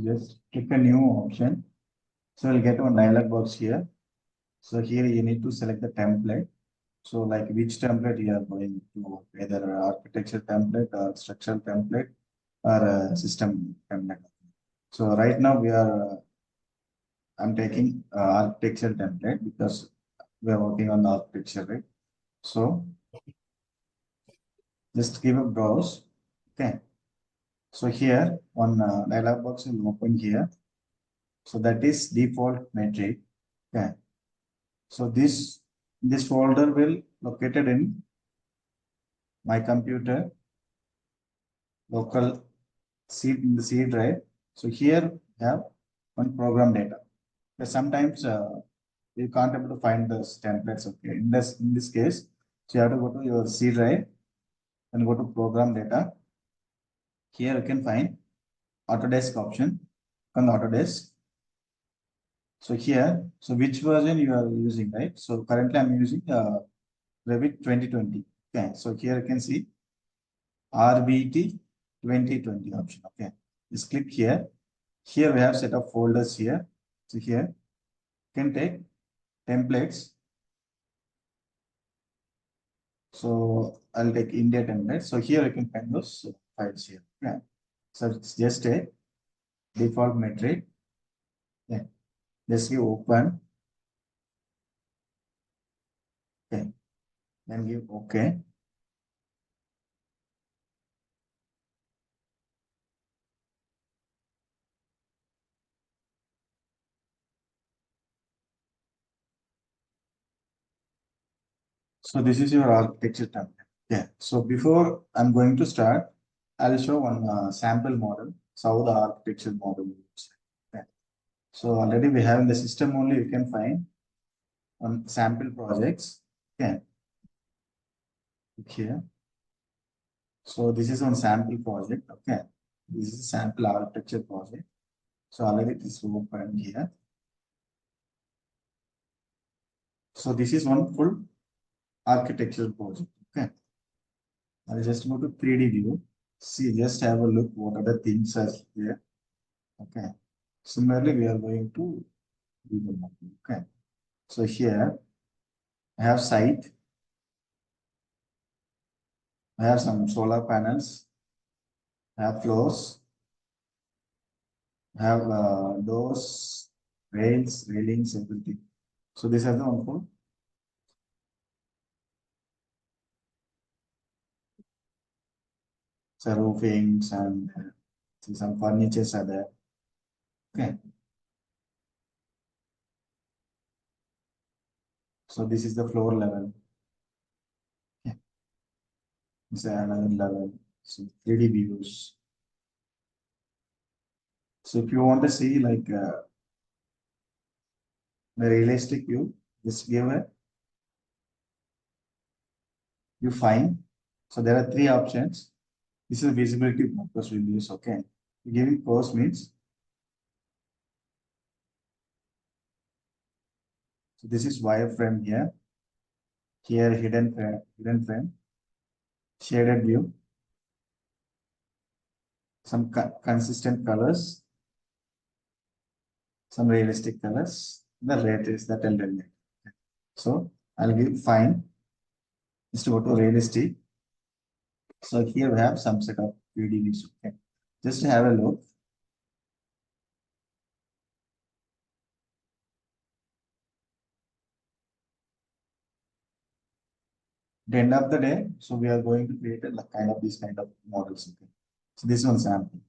Just click a new option. So you'll get one dialog box here. So here you need to select the template. So like which template you are going to, whether architecture template or structural template or system template. So right now I'm taking architecture template because we are working on the architecture, right? So just give a browse. Okay. So here one dialog box will open here. So that is default metric. Okay. So this folder will located in my computer local in the C drive. So here we have one program data. But sometimes you can't able to find those templates. Okay. In this case, so you have to go to your C drive and go to program data. Here you can find Autodesk option on Autodesk. So here, so which version you are using, right? So currently I'm using Revit 2020. Okay, so here you can see RBT 2020 option. Okay, just click here. Here we have set of folders here. So here you can take templates. So I'll take India template. So here you can find those files here. Okay, so it's just a default metric. Yeah, just give open. Okay, then give OK. So this is your architecture template. Yeah. So before I'm going to start, I'll show one sample model. So how the architecture model looks like. Okay. So already we have in the system only you can find on sample projects. Okay. Here. So this is on sample project. Okay. This is sample architecture project. So already it is open here. So this is one full architecture project. Okay. I'll just go to 3D view. See, just have a look what are the things are here. Okay. Similarly, we are going to do the mapping. Okay. So here I have site. I have some solar panels. I have floors. I have doors, rails, railings, everything. So these are the one for. So roofings and some furnitures are there. Okay. So this is the floor level. Okay. This is another level. So 3D views. So if you want to see like the realistic view, just give a you find. So there are three options. This is visibility purpose will use. Okay. Giving pose means. So this is wireframe here. Here hidden frame, shaded view, some consistent colors, some realistic colors. The rate is the tell rate. So I'll give fine. Just go to realistic. So here we have some set of PDVs. Okay. Just to have a look. At the end of the day, so we are going to create a kind of this kind of models. Okay. So this one sample.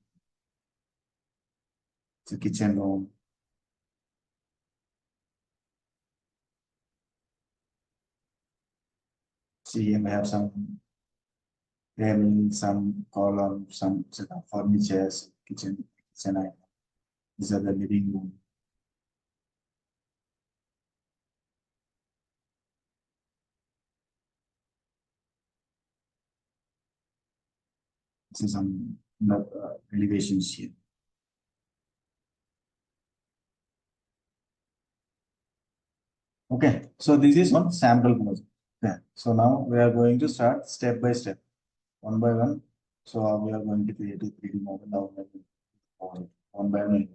It's a kitchen room. See, here we have some table, some column, some set of furniture, kitchen item. These are the living room. This is some elevations here. Okay, so this is one sample project. Okay, so now we are going to start step by step, one by one. So we are going to create a 3D model. Now we are going to one by one.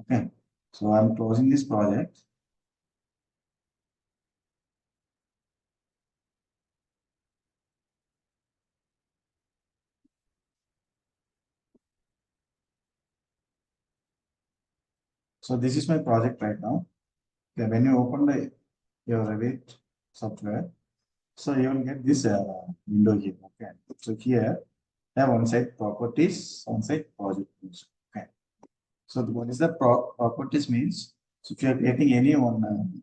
Okay, so I'm closing this project. So this is my project right now. Okay, when you open your Revit software, so you will get this window here. Okay, so here I have one side properties, one side project. Okay, so what is the properties means? So if you are creating any one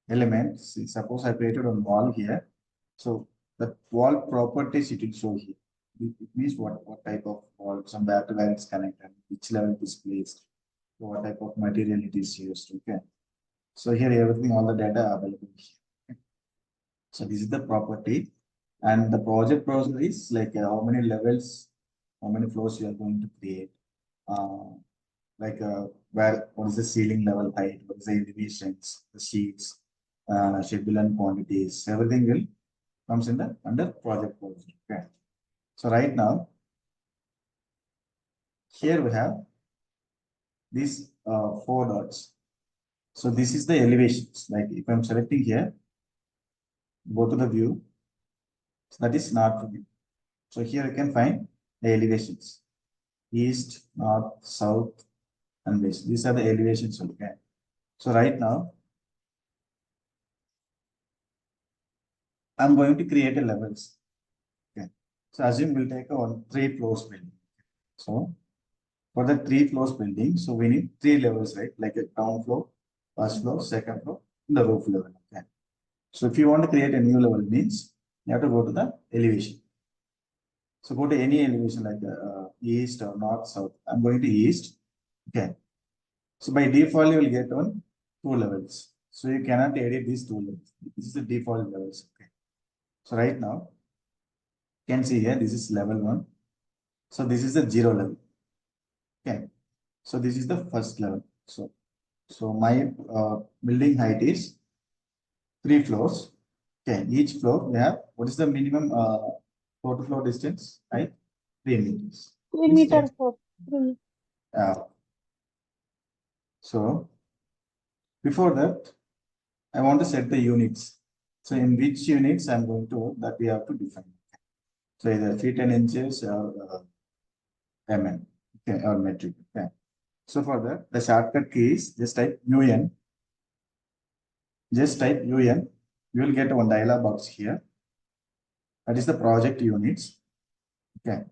element, suppose I created one wall here. So the wall properties it will show here. It means what type of wall, some where to where it's connected, which level it is placed, what type of material it is used. Okay. So here everything, all the data are available here. Okay. So this is the property, and the project browser is like how many levels, how many floors you are going to create. Like where what is the ceiling level height, what is the elevations, the sheets, schedule and quantities, everything will comes in the under project browser. Okay. So right now, here we have these four dots. So this is the elevations. Like if I'm selecting here, go to the view. So that is north view. So here you can find the elevations: east, north, south, and west. These are the elevations. Okay. So right now, I'm going to create a levels. Okay. So assume we'll take a three floors building. So for the three floors building, so we need three levels, right? Like a ground floor, first floor, second floor, the roof level. Okay. So if you want to create a new level means you have to go to the elevation. So go to any elevation like east or north, south. I'm going to east. Okay. So by default you will get on two levels. So you cannot edit these two levels. This is the default levels. Okay. So right now you can see here this is level one. So this is the zero level. Okay. So this is the first level. So my building height is three floors. Okay, each floor we have what is the minimum floor to floor distance? Right, 3 meters. 3 meters for 3. So before that, I want to set the units. So in which units I'm going to that we have to define. So either feet and inches or mm, okay, or metric. Okay. So for that, the shortcut key is just type UN. Just type UN. You will get one dialog box here. That is the project units. Okay.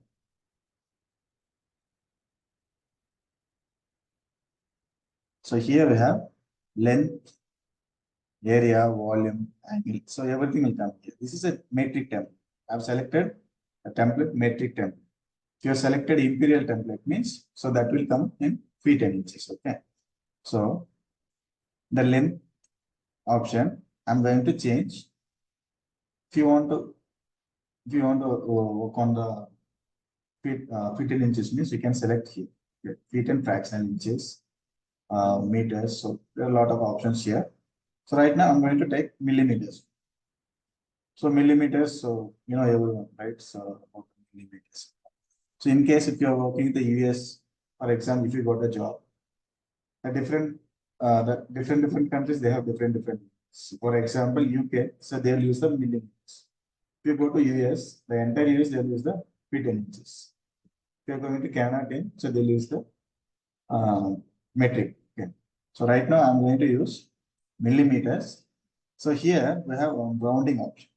So here we have length, area, volume, angle. So everything will come here. This is a metric template. I've selected a template metric template. If you have selected imperial template means, so that will come in feet and inches. Okay. So the length option, I'm going to change. If you want to, work on the feet and inches means you can select here. Okay. Feet and fractional inches, meters. So there are a lot of options here. So right now I'm going to take millimeters. So millimeters, so you know everyone, right? So millimeters. So in case if you are working in the US, for example, if you got a job, the different countries they have different. For example, UK, so they'll use the millimeters. If you go to US, the entire US they'll use the feet and inches. If you're going to Canada, so they'll use the metric. Okay. So right now I'm going to use millimeters. So here we have a rounding option.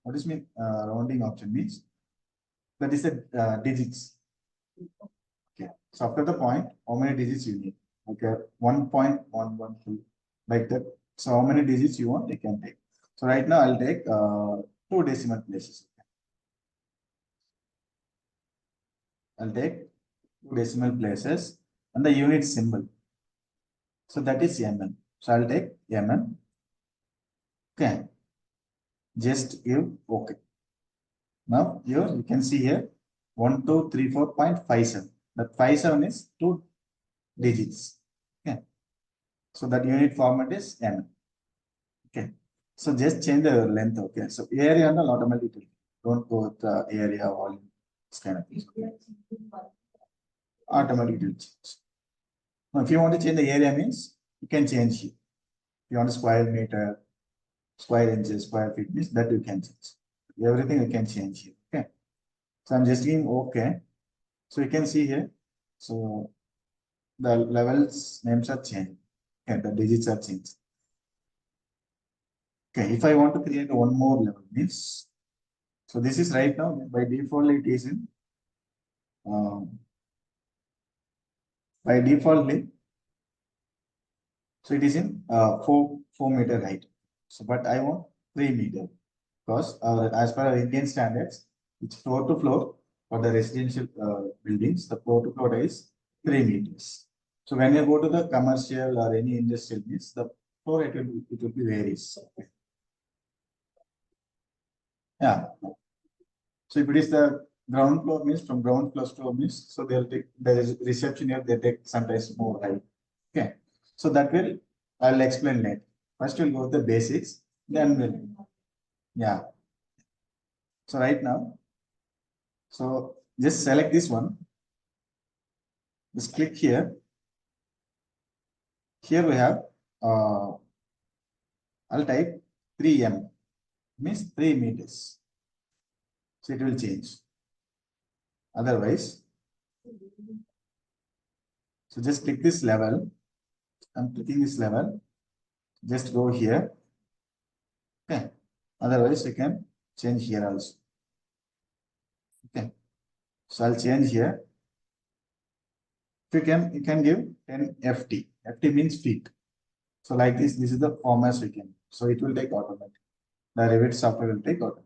What is mean rounding option means? That is the digits. Okay. So after the point, how many digits you need? Okay, 1.112 like that. So how many digits you want, you can take. So right now I'll take two decimal places. I'll take two decimal places and the unit symbol. So that is mm. So I'll take mm. Okay. Just give okay. Now here you can see here 1234.57. That 57 is two digits. Okay. So that unit format is mm. Okay. So just change the length. Okay. So area and automatically don't go with the area volume. This kind of thing. Okay. automatically change. Now, if you want to change the area means you can change here. If you want square meter, square inches, square feet means that you can change. Everything you can change here. Okay. So I'm just giving OK. So you can see here. So the levels names are changed. Okay, the digits are changed. Okay, if I want to create one more level means, so this is right now by default it is in by defaultly, so it is in 4 meter height. So but I want 3 meter because as per our Indian standards, it's floor to floor for the residential buildings. The floor to floor is 3 meters. So when you go to the commercial or any industrial means the floor it will be varies. Yeah. So if it is the ground floor means from ground plus floor means, so they'll take the reception here, they take sometimes more height. Okay. So that will I'll explain later. First we'll go to the basics, then we'll yeah. So right now, so just select this one. Just click here. Here we have I'll type 3M means 3 meters. So it will change. Otherwise, so just click this level. I'm clicking this level. Just go here. Okay. Otherwise, you can change here also. Okay. So I'll change here. If you can give 10 FT. FT means feet. So like this is the format we can. So it will take automatic. The Revit software will take automatic.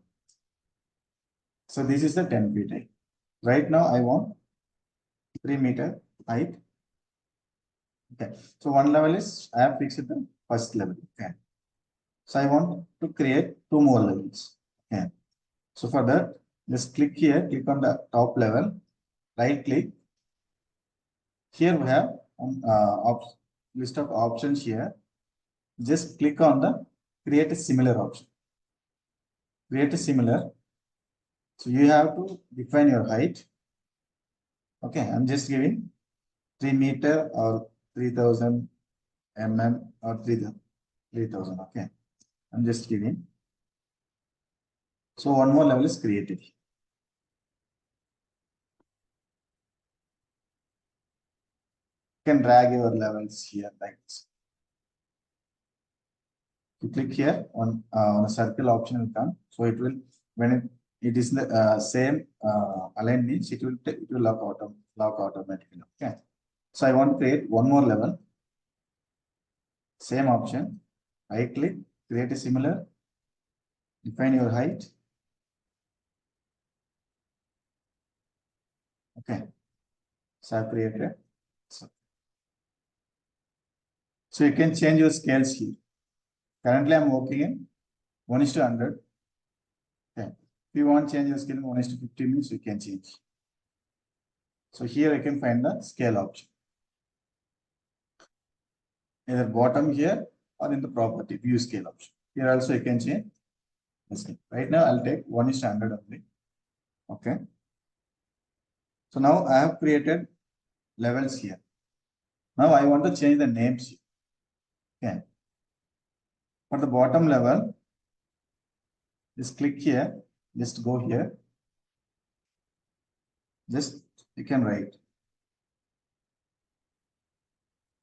So this is the 10 feet height. Right now I want 3 meter height. Okay. So one level is I have fixed the first level. Okay. So I want to create 2 more levels. Okay. So for that, just click here, click on the top level, right click. Here we have list of options here. Just click on the create a similar option. Create a similar. So you have to define your height. Okay, I'm just giving 3 meter or 3000 mm or 3000. Okay, I'm just giving. So one more level is created. You can drag your levels here like this. You click here on a circle option will come. So it will when it is the same align means it will lock automatically. Okay. So I want to create one more level. Same option. Right click, create a similar, define your height. Okay. So I created. So you can change your scales here. Currently I'm working in 1:100. Okay. If you want to change your scale in 1:50 means you can change. So here I can find the scale option. Either bottom here or in the property view scale option. Here also you can change the scale. Right now I'll take 1:100 only. Okay. So now I have created levels here. Now I want to change the names here. Okay. For the bottom level, just click here, just go here. Just you can write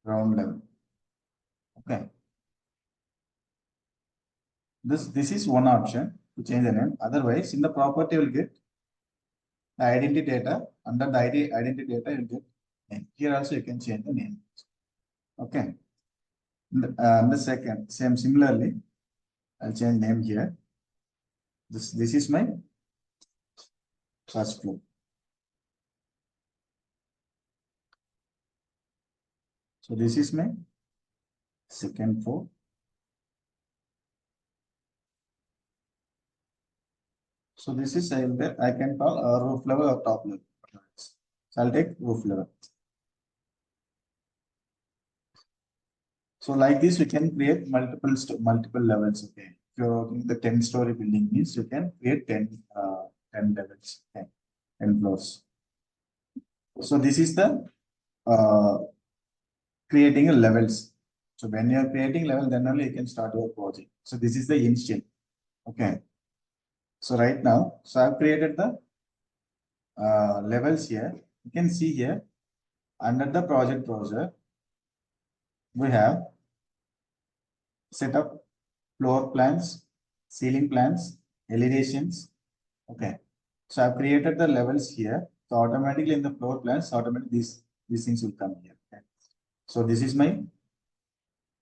ground level. Okay. This is one option to change the name. Otherwise, in the property you will get the identity data. Under the identity data, you'll get name. Here also you can change the name. Okay. The second, similarly, I'll change name here. This is my first floor. So this is my second floor. So this is I can call a roof level or top level. So I'll take roof level. So like this, you can create multiple levels. Okay, if you're working the 10-story building means you can create 10 levels, 10 floors. So this is the creating a levels. So when you are creating level, then only you can start your project. So this is the initial. Okay. So right now, so I've created the levels here. You can see here under the project browser, we have set up floor plans, ceiling plans, elevations. Okay. So I've created the levels here. So automatically in the floor plans, automatically these things will come here. Okay. So this is my,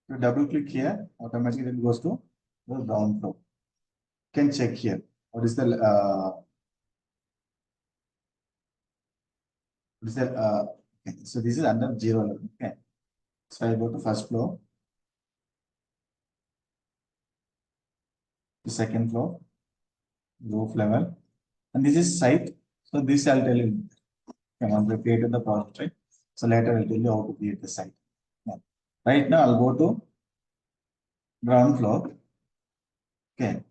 you double click here, automatically it goes to the ground floor. You can check here. What is the okay. So this is under 0 level. Okay. So I go to first floor, the second floor, roof level, and this is site. So this I'll tell you. Okay, once we created the project, right? So later I'll tell you how to create the site. Yeah. Right now I'll go to ground floor. Okay.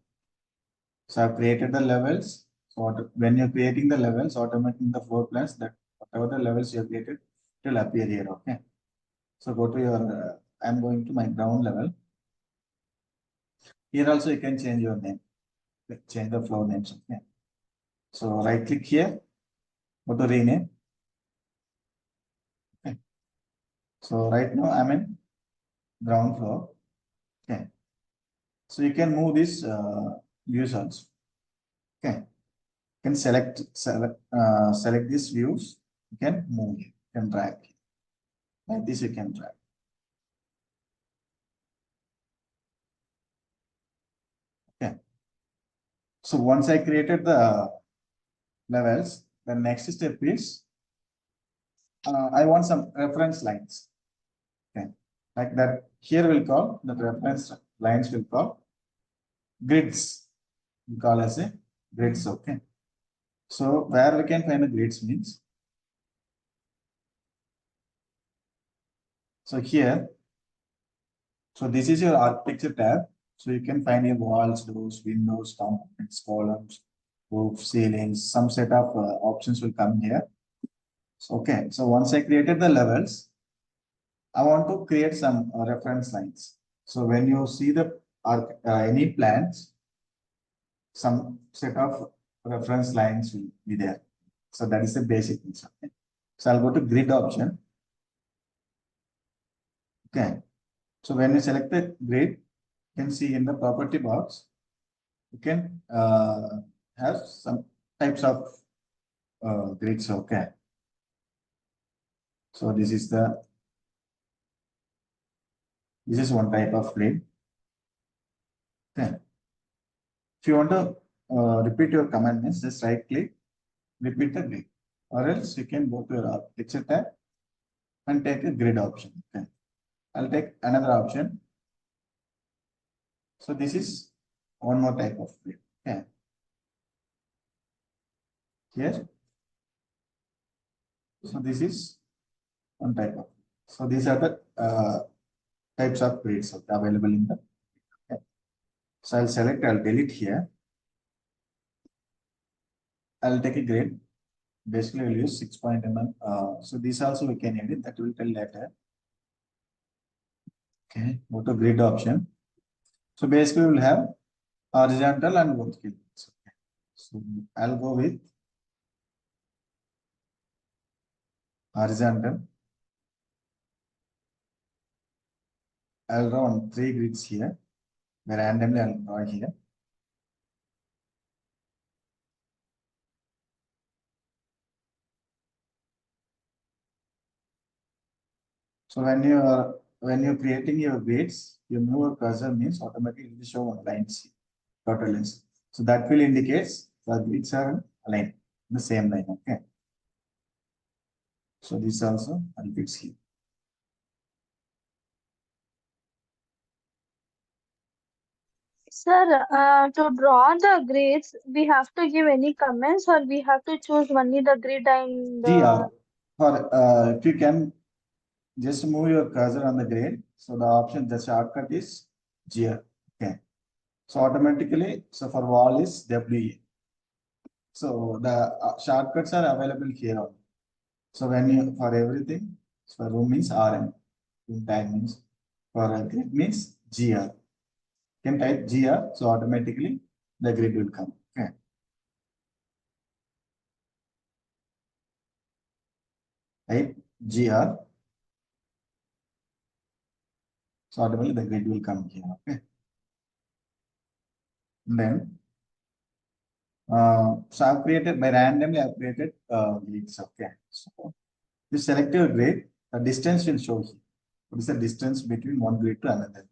So I've created the levels. So when you're creating the levels, automatically in the floor plans, that whatever the levels you have created, it will appear here. Okay. So go to your, I'm going to my ground level. Here also you can change your name, change the floor names. Okay. So right click here, go to rename. Okay. So right now I'm in ground floor. Okay. So you can move this views also. Okay. You can select these views. You can move. You can drag. Like this you can drag. Okay. So once I created the levels, the next step is I want some reference lines. Okay. Like that here we'll call the reference lines will call grids. We call as a grids. Okay. So where we can find the grids means, so here, so this is your architecture tab. So you can find your walls, doors, windows, components, columns, roof, ceilings, some set of options will come here. So, okay. So once I created the levels, I want to create some reference lines. So when you see the any plans, some set of reference lines will be there. So that is the basic thing. Okay. So I'll go to grid option. Okay. So when you select the grid, you can see in the property box, you can have some types of grids. Okay. So this is one type of grid. Okay. If you want to repeat your command means just right click, repeat the grid, or else you can go to your architecture tab and take a grid option. Okay. I'll take another option. So this is one more type of grid. Okay. Here. So this is one type of. So these are the types of grids available in the. Okay. So I'll select, I'll delete here. I'll take a grid. Basically, we'll use 6 mm. So this also we can edit, that will tell later. Okay, go to grid option. So basically, we'll have horizontal and vertical. Okay. So I'll go with horizontal. I'll draw on 3 grids here. Randomly, I'll draw here. So when you're creating your grids, you move your cursor means automatically it will show one lines, total lines. So that will indicate the grids are aligned, the same line. Okay. So this also I'll fix here. Sir, to draw the grids, we have to give any comments or we have to choose only the grid and If you can just move your cursor on the grid, so the option, the shortcut is G. Okay. So automatically, so for wall is WE. So the shortcuts are available here. So when you, for everything, so room means RM, room tag means, for a grid means GR. You can type GR, so automatically the grid will come. Okay. Type GR, so automatically the grid will come here. Okay. And then, so I've created by randomly, I've created grids. Okay. So this selective grid, the distance will show here. What is the distance between one grid to another?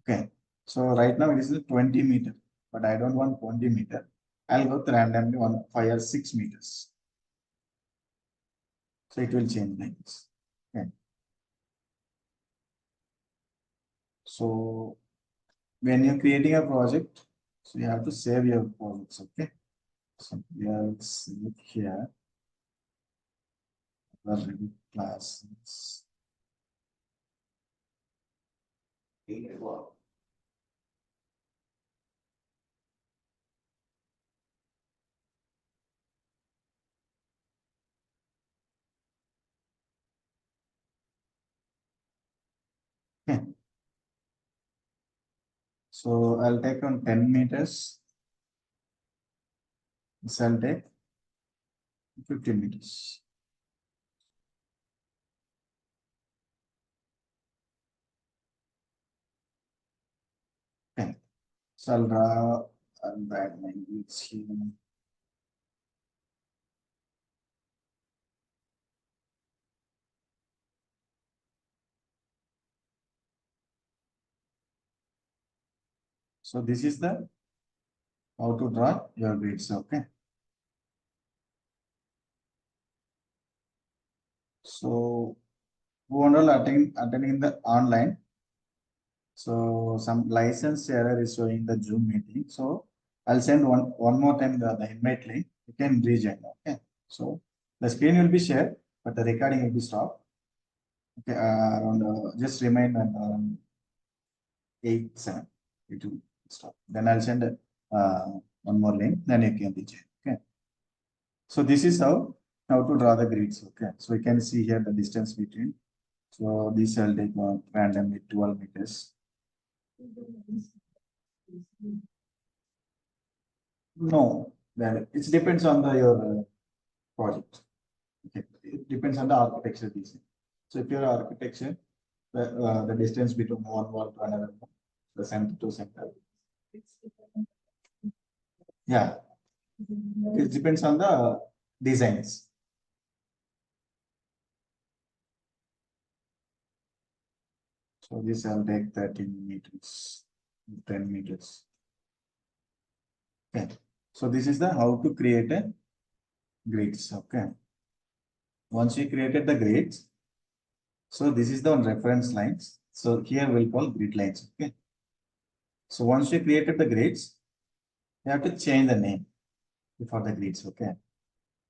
Okay. So right now it is 20 meter, but I don't want 20 meter. I'll go to randomly 5 or 6 meters. So it will change like this. Okay. So when you're creating a project, so you have to save your projects. Okay. So we'll save here the Revit classes. Okay. So I'll take on 10 meters. This I'll take 15 meters. Okay. So I'll write my grids here. So this is the how to draw your grids. Okay. So who are all attending the online. So some license error is showing the Zoom meeting. So I'll send one more time the invite link. You can rejoin. Okay. So the screen will be shared, but the recording will be stopped. Okay. Around just remind at 8-7. It will stop. Then I'll send one more link. Then you can rejoin. Okay. So this is how to draw the grids. Okay. So you can see here the distance between. So this I'll take randomly 12 meters. No, then it depends on your project. Okay. It depends on the architecture design. So if your architecture, the distance between one wall to another, the center to center. Yeah, it depends on the designs. So this I'll take 13 meters, 10 meters. Okay. So this is the how to create a grids. Okay. Once you created the grids, so this is the one reference lines. So here we'll call grid lines. Okay. So once you created the grids, you have to change the name for the grids. Okay.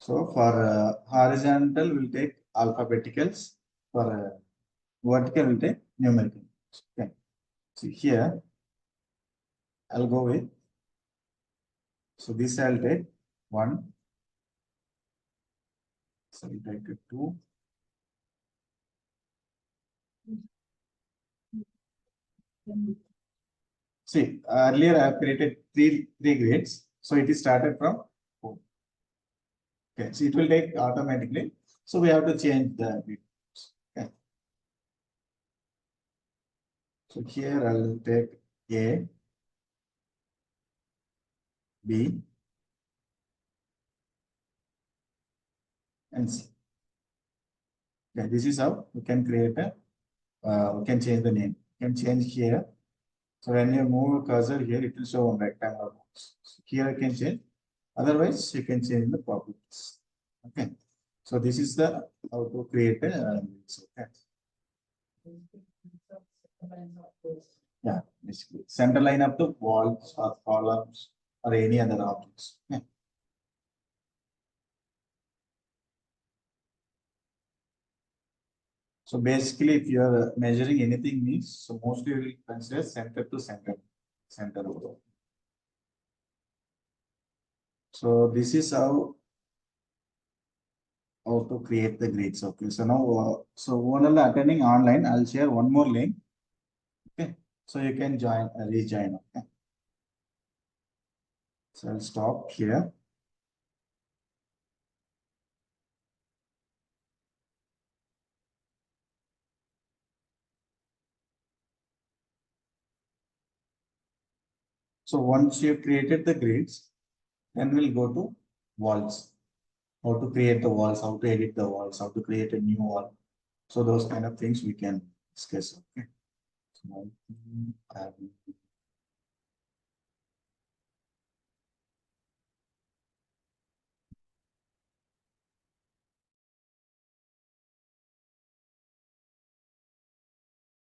So for horizontal, we'll take alphabeticals. For vertical, we'll take numerical. Okay. So here, I'll go with. So this I'll take 1. So we take it 2. See, earlier I have created three grades. So it is started from 4. Okay, so it will take automatically. So we have to change the grades. Okay. So here I'll take A, B, and C. Okay, this is how we can create a, we can change the name. You can change here. So when you move cursor here, it will show on rectangular box. So here I can change. Otherwise, you can change the properties. Okay. So this is the how to create a okay. Yeah, basically center line of the walls or columns or any other objects. Okay. So basically, if you are measuring anything means, so mostly we will consider center to center. So this is how how to create the grids. Okay, so now, so only attending online, I'll share one more link. Okay, so you can join, rejoin. Okay, so I'll stop here. So once you created the grids, then we'll go to walls. How to create the walls, how to edit the walls, how to create a new wall. So those kind of things we can discuss. Okay. So,